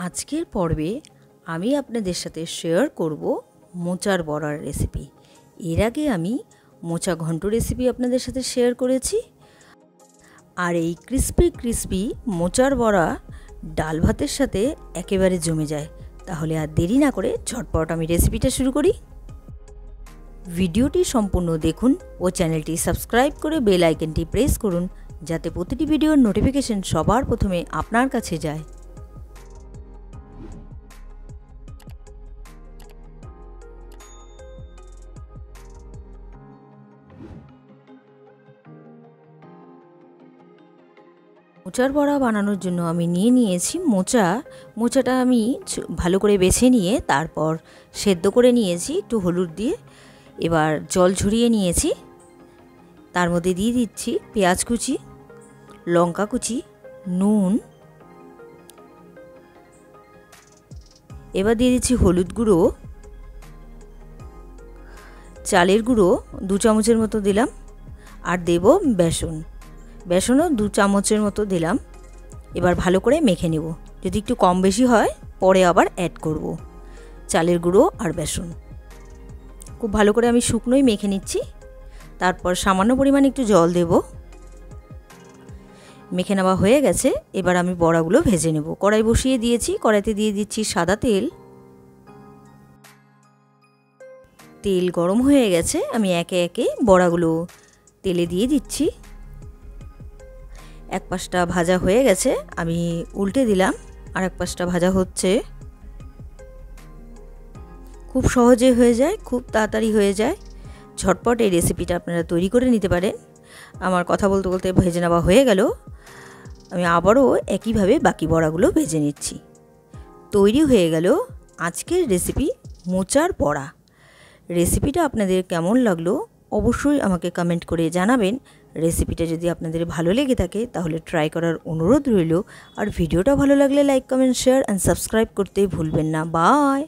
আজকের পর্বে আমি আপনাদের সাথে শেয়ার করব মোচার বড়ার রেসিপি। এর আগে আমি মোচা ঘন্ট রেসিপি আপনাদের সাথে শেয়ার করেছি। আর এই ক্রিস্পি মোচার বড়া ডাল ভাতের সাথে একেবারে জমে যায়। তাহলে আর দেরি না করে ঝটপট আমি রেসিপিটা শুরু করি। ভিডিওটি সম্পূর্ণ দেখুন ও চ্যানেলটি সাবস্ক্রাইব করে বেল আইকনটি প্রেস করুন, যাতে প্রতিটি ভিডিওর নোটিফিকেশন সবার প্রথমে আপনার কাছে যায়। মোচার বড়া বানানোর জন্য আমি নিয়েছি মোচাটা আমি ভালো করে বেছে নিয়ে তারপর সেদ্ধ করে নিয়েছি একটু হলুদ দিয়ে। এবার জল ঝরিয়ে নিয়েছি, তার মধ্যে দিয়ে দিচ্ছি পেঁয়াজ কুচি, লঙ্কা কুচি, নুন, এবার দিয়ে দিচ্ছি হলুদ গুঁড়ো, চালের গুঁড়ো 2 চামচের মতো দিলাম, আর দেব বেসনও 2 চামচের মতো দিলাম। এবার ভালো করে মেখে নেব। যদি একটু কম বেশি হয় পরে আবার অ্যাড করব। চালের গুঁড়ো আর বেসন খুব ভালো করে আমি শুকনোই মেখে নিচ্ছি। তারপর সামান্য পরিমাণে একটু জল দেব। মেখে নেওয়া হয়ে গেছে। এবার আমি বড়াগুলো ভেজে নেব। কড়াই বসিয়ে দিয়েছি, কড়াইতে দিয়ে দিচ্ছি সাদা তেল। তেল গরম হয়ে গেছে, আমি একে একে বড়াগুলো তেলে দিয়ে দিচ্ছি। এক পাশটা ভাজা হয়ে গেছে, আমি উল্টে দিলাম, আর এক পাশটা ভাজা হচ্ছে। খুব সহজে হয়ে যায়, খুব তাড়াতাড়ি হয়ে যায়। ঝটপট এই রেসিপিটা আপনারা তৈরি করে নিতে পারেন। আমার কথা বলতে বলতে ভেজে নেওয়া হয়ে গেল। আমি আবারও একইভাবে বাকি বড়াগুলো ভেজে নিচ্ছি। তৈরি হয়ে গেল আজকের রেসিপি মোচার বড়া। রেসিপিটা আপনাদের কেমন লাগলো অবশ্যই আমাকে কমেন্ট করে জানাবেন। রেসিপিটা যদি আপনাদের ভালো লেগে থাকে তাহলে ট্রাই করার অনুরোধ রইল। আর ভিডিওটা ভালো লাগলে like, comment, share and subscribe করতে ভুলবেন না। বাই।